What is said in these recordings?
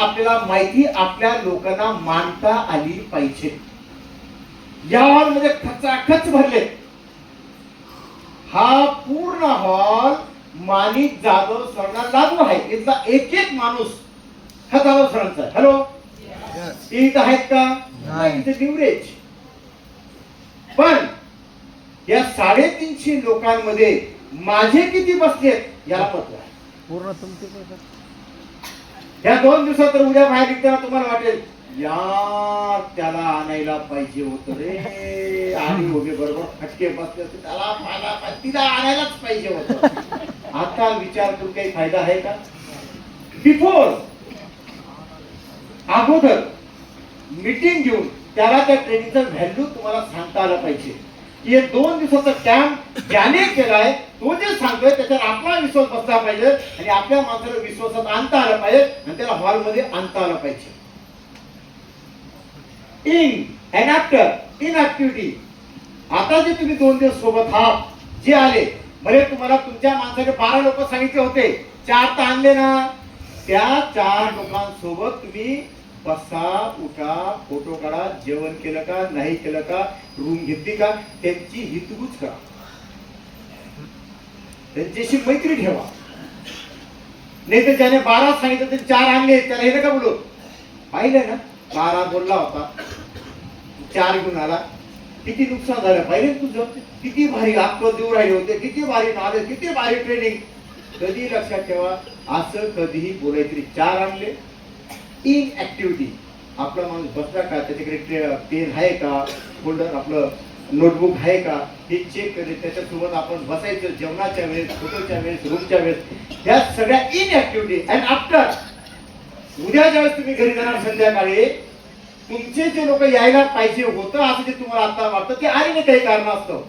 आपल्याला माहिती आपल्या लोकांना मानता आली पाहिजे. या हॉलमध्ये खचाखच भरले. हा पूर्ण हॉल माणिक जाधव सरांना लागू आहे. इथला एक एक माणूस हा जाधव सरांचा. हॅलो, इथं आहेत का? इथे न्यूरेज. पण या 350 लोकांमध्ये माझे किती बसलेत याला महत्व आहे. पूर्ण तुमचे या 2 दिवसात तर उद्या बाहेर निघताना तुम्हाला वाटेल यार त्याला आणायला पाहिजे होतं रे. आणि उभे बरोबर फटके बसले त्याला तिला आणायलाच पाहिजे होतं. आता विचार करून काही फायदा आहे का? बिफोर अगोदर मीटिंग घेऊन त्याला त्या ट्रेनिंगचं व्हॅल्यू तुम्हाला सांगता आलं पाहिजे. हे 2 दिवसाचा कॅम्प ज्याने केलाय तो जे सांगतोय त्याच्यावर आपला विश्वास बसला पाहिजे आणि आपल्या माणसाला विश्वासात आणता आला पाहिजे आणि त्याला हॉलमध्ये आणता आलं पाहिजे. In and after in activity. आता जे तुम्ही 2 दिवस सोबत आहात, जे आले म्हणजे तुम्हाला तुमच्या माणसाने 12 लोक सांगितले होते, 4 तर आणले ना. त्या 4 लोकांसोबत तुम्ही बसा, उठा, फोटो काढा, जेवण केलं का नाही केलं का, रूम घेतली का, त्यांची हितगुज करा, त्यांच्याशी मैत्री ठेवा. नाही तर ज्याने 12 सांगितलं ते 4 आणले त्याला हे नका बोलू. पाहिलं ना 12 बोलला होता, 4 घेऊन आला. किती नुकसान झालं पाहिजे तुझं. किती भारी अक्कल देऊ राहिले होते, किती भारी नॉलेज, किती भारी ट्रेनिंग. कधी लक्षात ठेवा असं कधीही बोलायचं. 4 आणले. In activity. आपला माणूस बसला का, त्याच्याकडे पेन आहे का, फोल्डर आपलं नोटबुक आहे का हे चेक करे. त्याच्यासोबत आपण बसायचं जेवणाच्या वेळेस, फोटोच्या वेळेस, रूमच्या वेळेस. ह्या सगळ्या इन ऍक्टिव्हिटी. अँड आफ्टर उद्या ज्यावेळेस तुम्ही घरी जाणार संध्याकाळी, तुमचे जे लोक यायला पाहिजे होतं असं जे तुम्हाला आता वाटतं ते आले नाही काही कारणास्तव.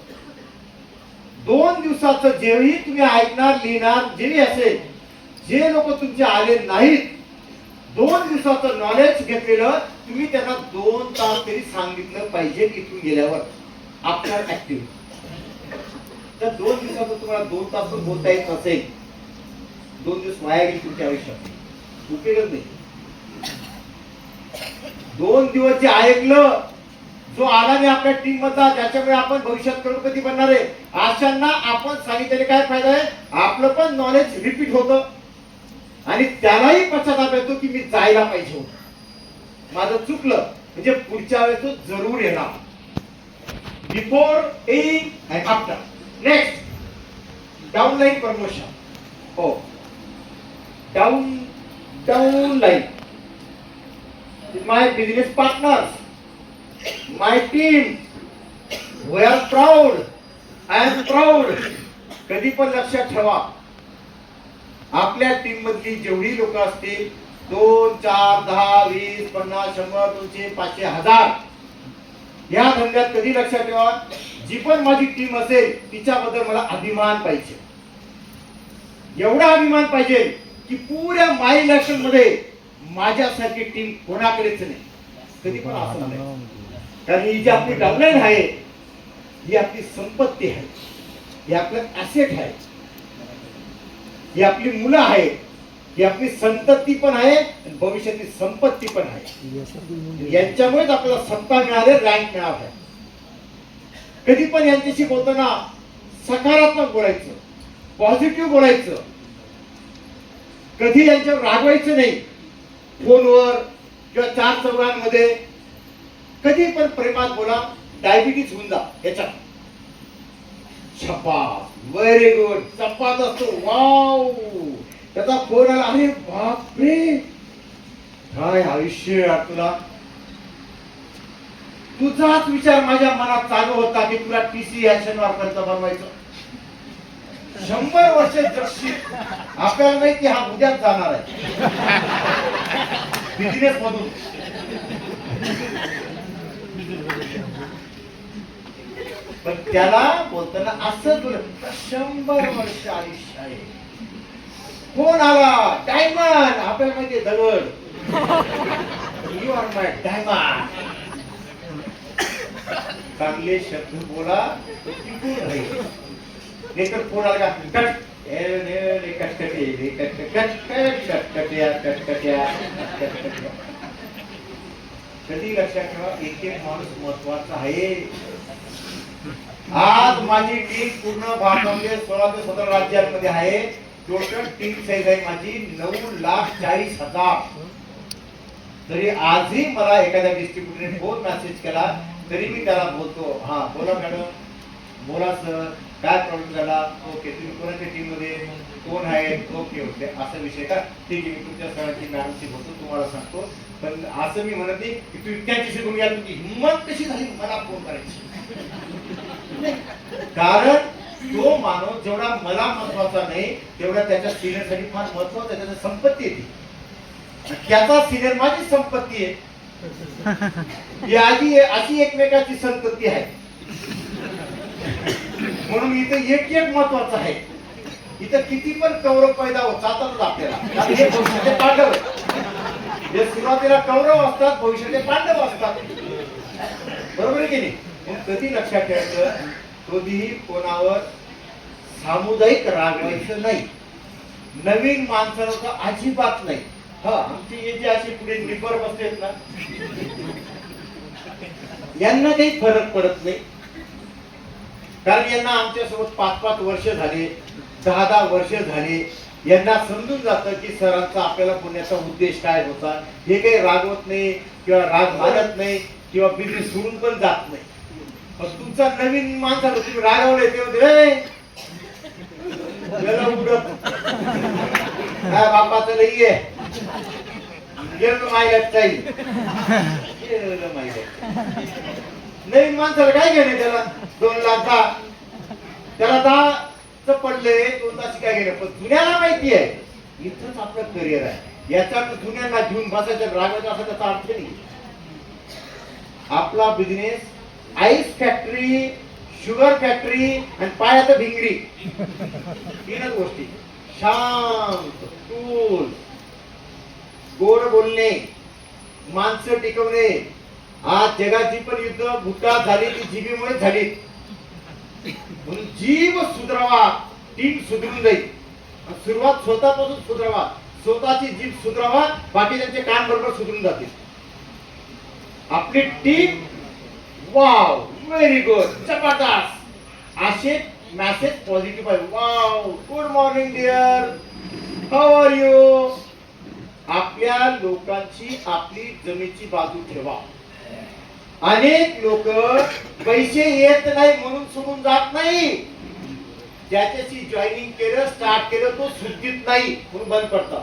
2 दिवसाचं जेही तुम्ही ऐकणार, लिहिणार, जेही असेल, जे लोक तुमचे आले नाहीत, 2 दिवसाचं नॉलेज घेतलेलं तुम्ही त्यांना 2 तास तरी सांगितलं पाहिजे. इथून गेल्यावर आफ्टर ऍक्टिव्हिटी. तर 2 दिवसाचं तुम्हाला 2 तास पण बोलता येत नसेल, 2 दिवस वाया गेले तुमच्या आयुष्यात, उपयोगच नाही. 2 दिवस जे ऐकलं, जो आला नाही आपल्या टीम मधला, ज्याच्यामुळे आपण भविष्यात करोडपती बनणार आहे, अशांना आपण सांगितलेले काय फायदा आहे. आपलं पण नॉलेज रिपीट होतं आणि त्यालाही पश्चाताप येतो की मी जायला पाहिजे होतं, माझं चुकलं. म्हणजे पुढच्या वेळेस तो जरूर येणार. Before, in and after. Next, downline promotion. हो, downline. My business partners, my team, we are proud. I am proud. कधी पण लक्षात ठेवा आपल्या टीम मधली जेवढी लोक असतील, 2, 4, 10, 20, 50, 100, 200, 500, 1000, या धंद्यात कधी लक्षात ठेवा जी पण माझी टीम असेल तिच्याबद्दल मला अभिमान पाहिजे. एवढा अभिमान पाहिजे की पुऱ्या महाराष्ट्र मध्ये माझ्यासारखी टीम कोणाकडेच नाही. कधी पण असं नाही. कारण ही जी आपली डाउनलाईन आहे ही आपली संपत्ती आहे, ही आपलं ऍसेट आहे, ही आपली मुलं आहेत, ही आपली संतती पण आहे आणि भविष्यातली संपत्ती पण आहे. यांच्यामुळेच आपल्याला सत्ता मिळाली, रँक मिळाला. कधी पण यांच्याशी बोलताना सकारात्मक बोलायचं, पॉझिटिव्ह बोलायचं. कधी यांच्यावर रागवायचं नाही. फोनवर किंवा 4 चौघांमध्ये कधी पण प्रेमात बोला. डायबिटीज होऊन जा याच्यात. छपास, व्हेरी गुड. चपात असतो, वाव. त्याचा फोन आला, अरे बापरे काय आयुष्य आहे तुला. तुझाच विचार माझ्या मनात चालू होता की तुला टीसी या शनिवार पर्यंत बनवायचं. 100 वर्ष जगशील. आपल्याला माहिती हा उद्याच जाणार आहे बिझनेस मधून. पण त्याला बोलताना असं तुला 100 वर्ष आयुष्य आहे. फोन आला, डायमंड. आपल्याला माहिती दगड. You are my diamond. चांगले शब्द बोला, टिकून राहील. नाहीतर फोन आला का कधी लक्षात ठेवा, एक एक माणूस महत्वाचा आहे. आज माझी टीम पूर्ण भारतामध्ये 16 ते 17 राज्यांमध्ये आहे. टोटल टीम साईज आहे माझी 9,40,000. तरी आजही मला एखाद्या डिस्ट्रीब्युटरने फोन मेसेज केला तरी मी त्याला बोलतो, हा बोला मॅडम, बोला सर, काय प्रॉब्लेम झाला, ओके तुम्ही कोणाच्या टीम मध्ये कोण आहे, ओके ओके असा विषय का, ठीक आहे मी तुमच्या सरांची मॅडमशी बोलतो, तुम्हाला सांगतो. पण असं मी म्हणत नाही की तू इतक्याची शिकून घ्या, तुमची हिंमत कशी झाली मला फोन करायची. कारण तो माणूस जेवढा मला महत्वाचा नाही तेवढा त्याच्या सिनियर साठी फार महत्वाचा, त्याची संपत्ती आहे, त्याचा सिनियर माझी संपत्ती आहे. ही आधी अशी एकमेकाची संपत्ती आहे. म्हणून इथं एक एक महत्वाचं आहे. इथं किती पण कौरव पैदा होत जातातच आपल्याला, हे भविष्याचे पांडव, हे सुरुवातीला कौरव असतात, भविष्याचे पांडव असतात, बरोबर आहे की नाही. मग कधी लक्षात ठेवायचं, कधीही कोणावर सामुदायिक रागवायचं नाही. नवीन माणसाला तर अजिबात नाही. हा आमची हे जे अशी पुढे निबर बसलेत ना, यांना काही फरक पडत नाही. कारण यांना आमच्यासोबत 5-5 वर्ष झाले, 10-10 वर्ष झाले. यांना समजून जातं की सरांचा आपल्याला बोलण्याचा उद्देश काय होता. हे काही रागवत नाही किंवा राग मानत नाही किंवा बिझनेस सोडून पण जात नाही. पण तुमचा नवीन माणसाला तुम्ही रागवले ते उडत काय बापाचं लई आहे, गेलं माहिती जाईल. नवीन माणसाला काय घेणे, त्याला 2 लाख 10, त्याला 10 पडले 2 तास काय घेणे. पण जुन्याला माहिती आहे इथंच आपलं करिअर आहे. याचा जुन्यांना घेऊन बसायचं रागायचं असा त्याचा अर्थ नाही. आपला business ice factory, sugar factory आणि पायात भिंगरी, 3च गोष्टी. शांत, कूल, गोड बोलणे, माणसं टिकवणे. आज जगाची पण युद्ध भूता झाली ती जीबीमुळे झाली. म्हणून जीव सुधरावा, टीम सुधरून जाईल. सुरुवात स्वतःपासून सुधरावा, स्वतःची जीभ सुधरावा, बाकीच्यांचे काम बरोबर सुधरून जातील. आपली टीम वाव, व्हेरी गुड, जबरदस्त असे मेसेज पॉझिटिव्ह आहे. Wow, good morning dear, how are you. आपल्या लोकांची आपली जमेची बाजू ठेवा. अनेक लोक पैसे येत नाही म्हणून सोडून जात नाही. ज्याच्याशी जॉईनिंग केलं, स्टार्ट केलं, तो सुट्टीत नाही म्हणून बंद पडतात.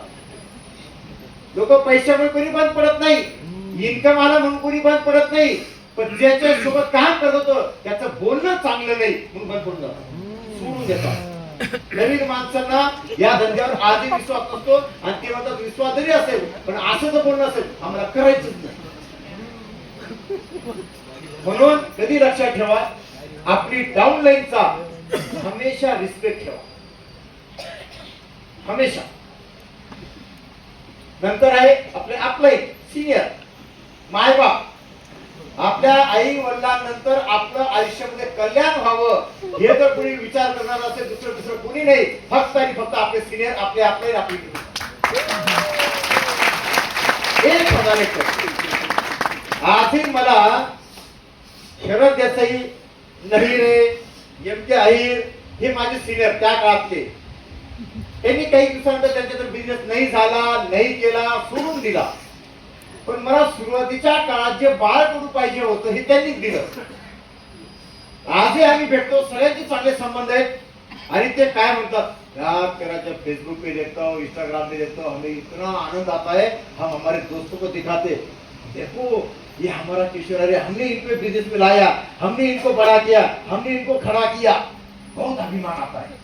लोक पैशामुळे कोणी बंद पडत नाही, इन्कम आला म्हणून कोणी बंद पडत नाही. पण ज्याच्या सोबत काम करत होतं त्याचं बोलणं चांगलं नाही म्हणून बंद पडून जातात, सोडून देतात. नवीन माणसांना या धंद्यावर आधी विश्वास नसतो आणि ते म्हणतात विश्वास जरी असेल पण असं जर बोलणं असेल आम्हाला करायचंच नाही. म्हणून कधी लक्षात ठेवा, आपली डाऊनलाईनचा हमेशा रिस्पेक्ट ठेवा, हमेशा. नंतर आहे आपले अपलाईन, सिनियर, मायबाप. आपल्या आई वडिलांनंतर आपलं आयुष्यामध्ये कल्याण व्हावं हे जर कोणी विचार करणार असेल, दुसरं कोणी नाही, फक्त आणि फक्त आपले सिनियर, आपले अपलाईन, आपली एक म्हणाले. आजही मला शरद देसाई, नहिरे, एम के अहिर हे माझे सिनियर त्या काळातले. त्यांनी काही दिवसानंतर त्यांचा तर बिझनेस नाही झाला, नाही केला, सोडून दिला. पण मला सुरुवातीच्या काळात जे बाळ करू पाहिजे होतं हे त्यांनीच दिलं. आजही आम्ही भेटतो, सगळ्यांचे चांगले संबंध आहेत. आणि ते काय म्हणतात, यार तेरा जब फेसबुक पे देखता हूँ, इंस्टाग्राम पे देखता हूँ, हमें इतना आनंद आता है, हम हमारे दोस्तों को दिखाते, देखो ये हमारा किशोर, अरे हमने इनको बिजनेस में लाया, हमने इनको बड़ा किया, हमने इनको खड़ा किया, बहुत अभिमान आता है.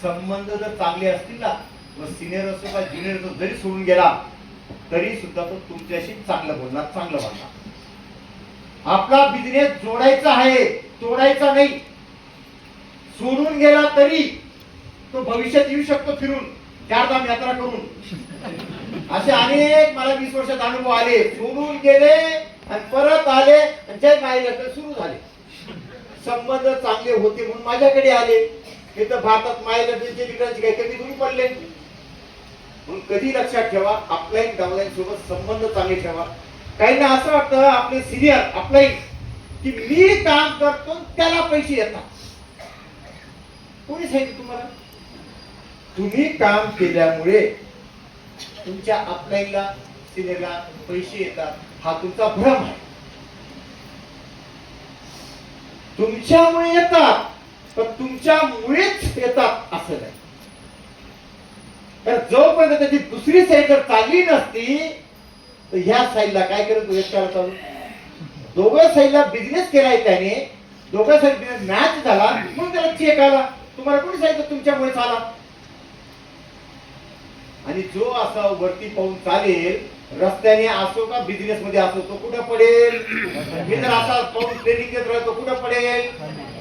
संबंध जर चांगले असतील ना, मग सिनियर असो का ज्युनियर असो, जरी सोडून गेला तरी सुद्धा तो तुमच्याशी चांगलं बोलणार, चांगलं वागणार. आपला बिझनेस जोडायचा आहे, तोडायचा नाही. सोडून गेला तरी तो भविष्यात येऊ शकतो फिरून, 4 धाम यात्रा करून. असे अनेक मला 20 वर्षात अनुभव आले. सोडून गेले आणि परत आले आणि जय मायला सुरू झाले. संबंध चांगले होते म्हणून माझ्याकडे आले. हे तर भारतात मायलेटरचे लिटरचे काही कमी कमी पडले. म्हणून कधी लक्षात ठेवा, अपलाईन डाउनलाईन सोबत संबंध चांगले ठेवा. काहींना असं वाटतं आपले सिनियर अपलाईन की मी काम करतो त्याला पैसे येतात. कोणी सांगितलं तुम्हाला? तुम्ही काम केल्यामुळे तुमच्या अपलाईनला सिनियरला पैसे येतात हा तुमचा भ्रम आहे. तुमच्यामुळे येतात पण तुमच्यामुळेच येतात असं नाही. तर जोपर्यंत त्याची दुसरी साईड जर चालली नसती तर ह्या साईडला काय करत एकट्याला चालू. दोघं साईडला बिझनेस केलाय त्याने, दोघं साईड बिझनेस मॅच झाला म्हणून त्याला चेक आला. तुम्हाला कोणी सांगितलं तुमच्यामुळे आला? आणि जो असा वरती पाहून चालेल रस्त्याने असो का बिझनेस मध्ये असो तो कुठं पडेल? मी जर असा पाहून ट्रेनिंग देत राहतो कुठं पडेल?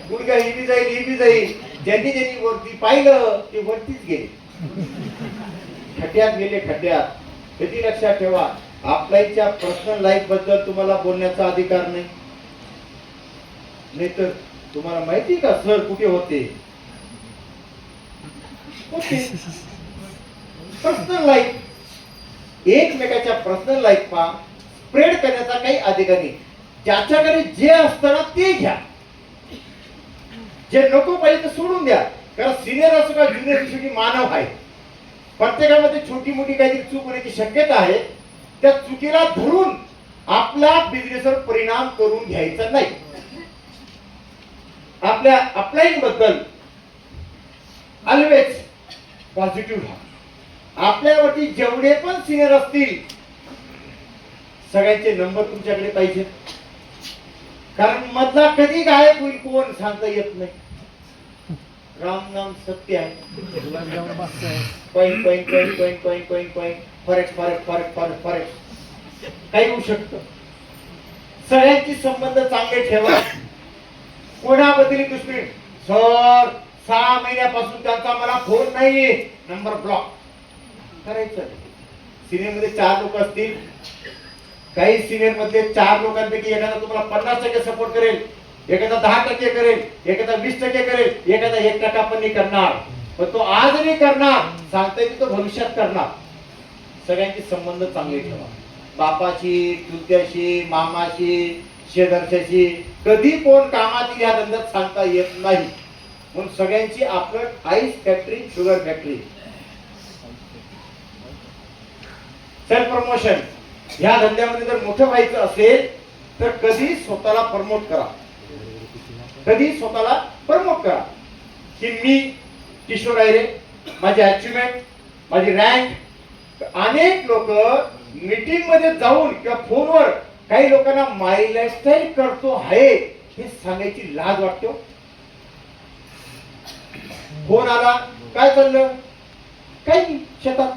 गुडघा ही बी जाईल ही बी जाईल. ज्यांनी ज्यांनी वरती पाहिलं ते वरतीच गेले, खड्ड्यात गेले खड्ड्यात. कधी लक्षात ठेवा, आपल्या पर्सनल लाईफ बद्दल तुम्हाला बोलण्याचा अधिकार नाही. नाहीतर तुम्हाला माहिती का सर कुठे होते? पर्सनल लाईफ एकमेकाच्या पर्सनल लाईफ पा स्प्रेड करण्याचा काही अधिकार नाही. ज्याच्याकडे जे असतं ना ते घ्या, जे नको पाहिजे ते सोडून द्या. कारण सिनियर असो का ज्युनियर शेवटी मानव आहे. प्रत्येकामध्ये छोटी मोठी काहीतरी चूक होण्याची शक्यता आहे. त्या चुकीला धरून आपला बिझनेसवर परिणाम करून घ्यायचा नाही. आपल्या अपलाईन बद्दल ऑलवेज पॉझिटिव्ह राहा. आपल्यावरती जेवढे पण सिनियर असतील सगळ्यांचे नंबर तुमच्याकडे पाहिजे. कारण मधला कधी गायब होईल कोण सांगता येत नाही. राम नाम सत्य आहे. Point point point point point point point forex forex forex forex forex काही होऊ शकतं. सगळ्यांची संबंध चांगले ठेवा. कोणाबद्दल दुश्मनी सर 6 महिन्यापासून त्यांचा मला फोन नाहीये, नंबर ब्लॉक करायचं. सिनियर मध्ये 4 लोक असतील, काही सिनियर मध्ये 4 लोकांपैकी एखादा तुम्हाला 50% सपोर्ट करेल, एखादा 10% करेल, एखादा 20% करेल, एखादा 1% पण नाही करणार. पण तो आज नाही करणार सांगता येते, तो भविष्यात करणार. सगळ्यांचे संबंध चांगले ठेवा. बापाशी, चुलत्याशी, मामाशी, शेजारच्याशी कधी कोण कामातील या धंद्यात सांगता येत नाही. म्हणून सगळ्यांची आपण ice factory, sugar factory. Self promotion ह्या धंद्यामध्ये जर मोठं व्हायचं असेल तर कधी स्वतःला प्रमोट करा, कधी स्वतःला प्रमोट करा की मी किशोर आहे रे, माझी अचिव्हमेंट, माझी रँक. अनेक लोक मीटिंग मध्ये जाऊन किंवा फोनवर काही लोकांना माय लाईफस्टाईल करतो आहे हे सांगायची लाज वाटते. फोन आला, काय चाललं? काही नाही, शेतात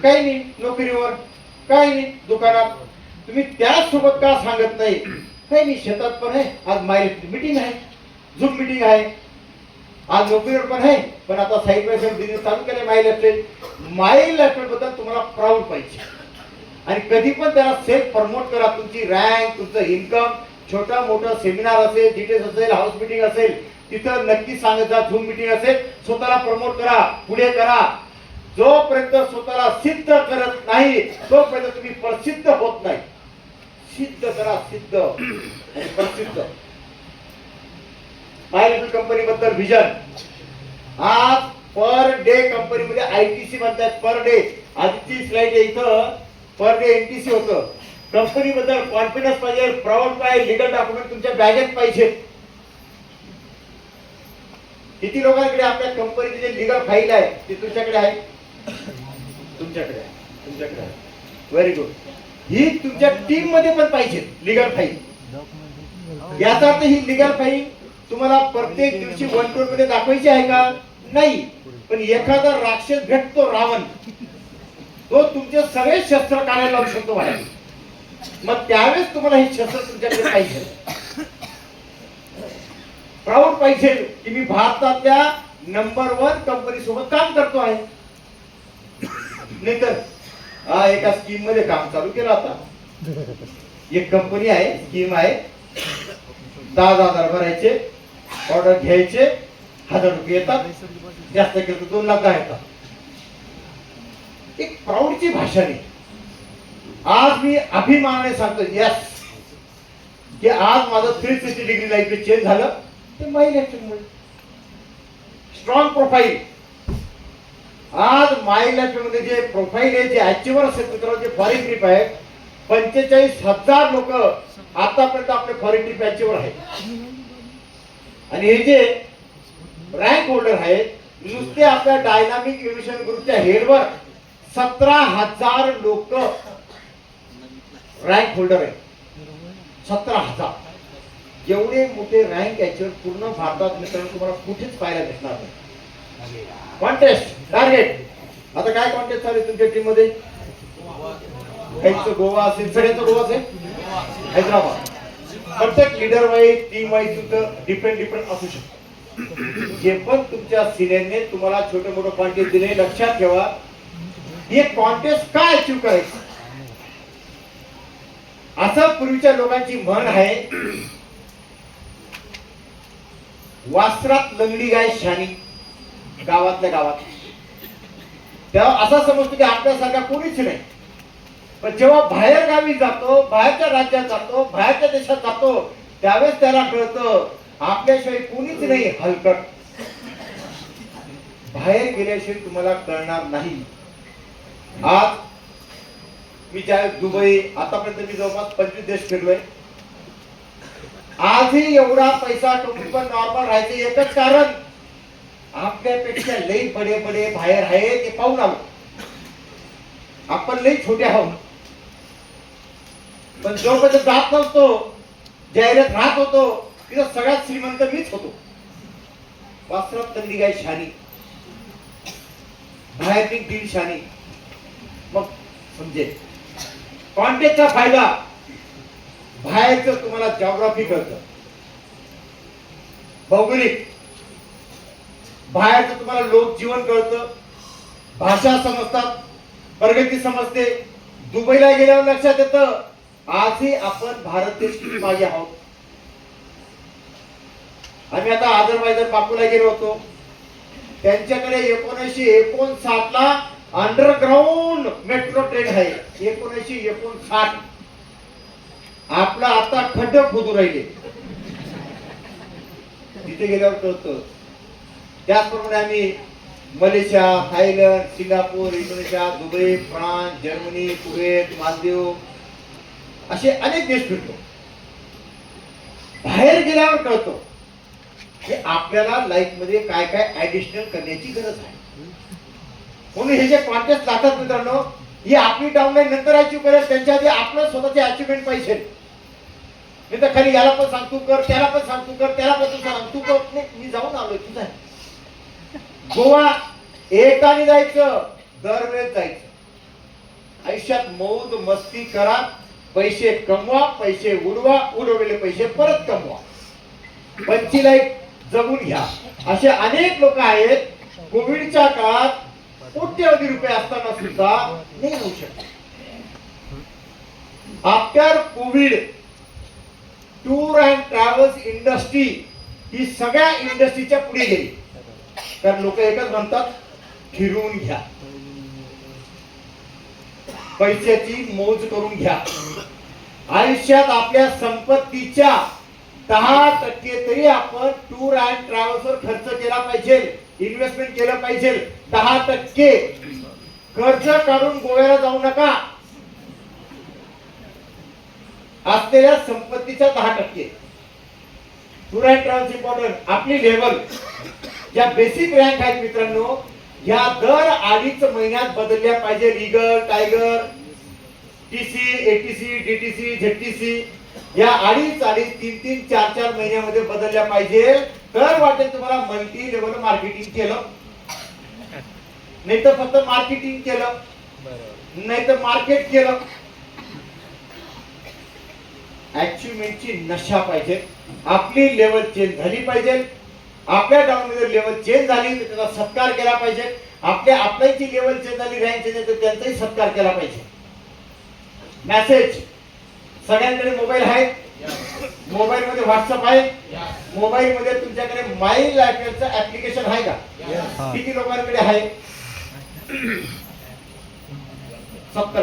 काही नाही, नोकरीवर काही नाही, दुकानात. तुम्ही त्यासोबत का सांगत नाही? काही नाही, शेतात पण आहे, आज माय मीटिंग आहे, झूम मीटिंग आहे, आज नोकरीवर पण आहे, पण आता साईड बाय साईड बिझनेस चालू केलाय माय लाईफस्टाईल. माय लाईफस्टाईल बद्दल तुम्हाला प्राऊड पाहिजे. आणि कधी पण त्याला सेल्फ प्रमोट करा. तुमची रँक, तुमचं इन्कम, छोटा मोठा सेमिनार असेल, डिटेल्स असेल, हाऊस मीटिंग असेल, तिथं नक्की सांगत जा. झूम मीटिंग असेल, स्वतःला प्रमोट करा, पुढे करा. जोपर्यंत स्वतःला सिद्ध करत नाही तोपर्यंत तुम्ही प्रसिद्ध होत नाही. सिद्ध करा, सिद्ध आणि प्रसिद्ध. मायलेटरल कंपनी बद्दल विजन. आज पर डे कंपनीमध्ये आयटीसी म्हणतात पर डे. आजची स्लाइड आहे इथं, पर डे एनटीसी होतं. कंपनी बद्दल कॉन्फिडन्स पाहिजे, प्राऊड पाहिजे, लीगल डॉक्युमेंट तुमच्या बॅगेत पाहिजे. किती लोकांकडे आपल्या कंपनीचे जे लीगल फाईल आहे ते तुमच्याकडे आहे? तुमच्याकडे आहे, तुमच्याकडे आहे. Very good. ही तुमच्या टीम मध्ये पण पाहिजे लीगल फाईल. याचा अर्थ ही लीगल फाईल तुम्हाला प्रत्येक दिवशी 1 टूर मध्ये दाखवायची आहे का? नाही. पण एखादा राक्षस भेटतो रावण, तो तुमचे सगळे शस्त्र काढायला लावू शकतो बाहेर. मग त्यावेळेस तुम्हाला हे शस्त्र तुमच्याकडे पाहिजे. प्राऊड पाहिजे की मी भारतातल्या नंबर 1 कंपनी सोबत काम करतो आहे. नाहीतर एका स्कीम मध्ये काम चालू केलं. आता एक कंपनी आहे, स्कीम आहे, 10,000 भरायचे, ऑर्डर घ्यायचे, ₹1000 येतात, जास्त केलं तर 2,10,000 येतात. एक प्राऊडची भाषा नाही. आज मी अभिमानाने सांगतो यस की आज माझं 360 डिग्री लाईफ चेंज झालं ते महिलेमुळे. Strong profile. आज माय लाईफ मध्ये जे प्रोफाईल आहे, जे अचिव्हर्स आहेत मित्रांनो, जे फॉरेन ट्रिप आहेत, 45,000 लोक आतापर्यंत आपले फॉरेन ट्रिप अचिव्हर आहेत. आणि हे जे रँक होल्डर आहेत, नुसते आपल्या डायनामिक इनोव्हेशन ग्रुपच्या हेडवर 17,000 लोक रँक होल्डर आहेत. 17,000 एवढे मोठे रँक अचिव्हर पूर्ण भारतात मित्रांनो तुम्हाला कुठेच पाहायला भेटणार नाही. कॉन्टेस्ट टार्गेट आता काय कॉन्टेस्ट चालू आहे तुमच्या टीम मध्ये? काहीच गोवा असेल, सगळ्यांचं गोवा असेल, हैदराबाद. प्रत्येक लीडर वाईज टीम वाईज तुमचं डिफरंट असू शकतं. जे पण तुमच्या सिनियरने तुम्हाला छोटे मोठे कॉन्टेस्ट दिले, लक्षात ठेवा हे कॉन्टेस्ट काय अचीव्ह करायचं. असं पूर्वीच्या लोकांची म्हण आहे, वासरात लंगडी गाय शानी, गावातल्या गावात. तेव्हा असा समजतो की आपल्यासारखा कोणीच नाही. पण जेव्हा बाहेर गावी जातो, बाहेरच्या राज्यात जातो, बाहेरच्या देशात जातो, त्यावेळेस त्याला कळतं आपल्याशिवाय कोणीच नाही हलकट. बाहेर गेल्याशिवाय तुम्हाला कळणार नाही. आज मी ज्या दुबई आतापर्यंत मी जवळपास 25 देश फिरलोय. आजही एवढा पैसा कमवून पण नॉर्मल राहायचं एकच कारण, आपल्यापेक्षा लई बडे बडे बाहेर आहे ते पाहून आलो. आपण लई छोटे आहोत. पण जोपर्यंत जात नसतो, जाहिरात राहत होतो, तिथं सगळ्यात श्रीमंत मीच होतो. वासरात लंगडी गाय शानी, बाहेर दीड शानी. मग समजेल कॉन्टेक्टचा फायदा. बाहेरचं तुम्हाला जॉग्राफी कळतं, भौगोलिक. बाहेरचं तुम्हाला लोकजीवन कळतं, भाषा समजतात, प्रगती समजते. दुबईला गेल्यावर लक्षात येतं आजही आपण भारत देश किती मागे आहोत. आम्ही आता अझरबैजान बाकूला गेलो होतो. त्यांच्याकडे 1959 ला अंडरग्राउंड मेट्रो ट्रेन आहे. 1959. आपला आता खड्डे खोदू राहिले. तिथे गेल्यावर कळतं. त्याचप्रमाणे आम्ही Malaysia, Thailand, Singapore, Indonesia, Dubai, France, Germany, Kuwait, Maldives असे अनेक देश फिरतो. बाहेर गेल्यावर कळतो की आपल्याला लाईफ मध्ये काय काय ऍडिशनल करण्याची गरज आहे. म्हणून हे जे कॉन्टेस्ट लागतात मित्रांनो, ही आपली डाऊनलाईन नंतर अचीव्ह करेल, त्यांच्या आधी आपलं स्वतःचे अचिव्हमेंट पाहिजे. मी तर खाली याला पण सांगतो कर, त्याला पण सांगतो कर, त्याला पण तू सांग तू कर. मी जाऊन आलोय, तुझा गोवा एकाने जायचं, दरवेळेस जायचं. आयुष्यात मौज मस्ती करा, पैसे कमवा, पैसे उडवा, उडवलेले पैसे परत कमवा, पंची लाईफ जगून घ्या. असे अनेक लोक आहेत कोविडच्या काळात कोट्यवधी रुपये असताना सुद्धा नाही होऊ शकत. After covid tour and travels industry ही सगळ्या इंडस्ट्रीच्या पुढे गेली. कारण लोक एकच म्हणतात फिरून घ्या, पैशाची मौज करून घ्या. आयुष्यात आपल्या संपत्तीच्या 10% तरी आपण टूर अँड ट्रॅव्हल्स वर खर्च केला पाहिजे, इन्व्हेस्टमेंट केलं पाहिजे. 10% कर्ज काढून गोव्याला जाऊ नका. असलेल्या संपत्तीच्या 10% टूर अँड ट्रॅव्हल्स इम्पॉर्टंट. आपली लेवल ज्या बेसिक रँक आहेत मित्रांनो, या दर 2.5 महिन्यात बदलल्या पाहिजे. Legal, tiger, TC, ATC, DTC, ZTC या 2.5, 3, 4 महिन्यामध्ये बदलल्या पाहिजे. तर वाटेल तुम्हाला मल्टी लेवल मार्केटिंग केलं, नाही तर फक्त मार्केटिंग केलं, नाही तर मार्केट केलं. अचिव्हमेंटची नशा पाहिजे. आपली लेवल चेंज झाली पाहिजे. आपल्या डाऊन मध्ये लेवल चेंज झाली तर त्याचा सत्कार केला पाहिजे. आपल्याची लेवल चेंज झाली, रँक चेंज झाली तर त्यांचाही सत्कार केला पाहिजे. मेसेज, सगळ्यांकडे मोबाईल आहे. मोबाईल मध्ये व्हॉट्सअप आहे, मोबाईल मध्ये तुमच्याकडे माय लाईफचं ऍप्लिकेशन आहे का? हा. किती लोकांकडे आहे? 70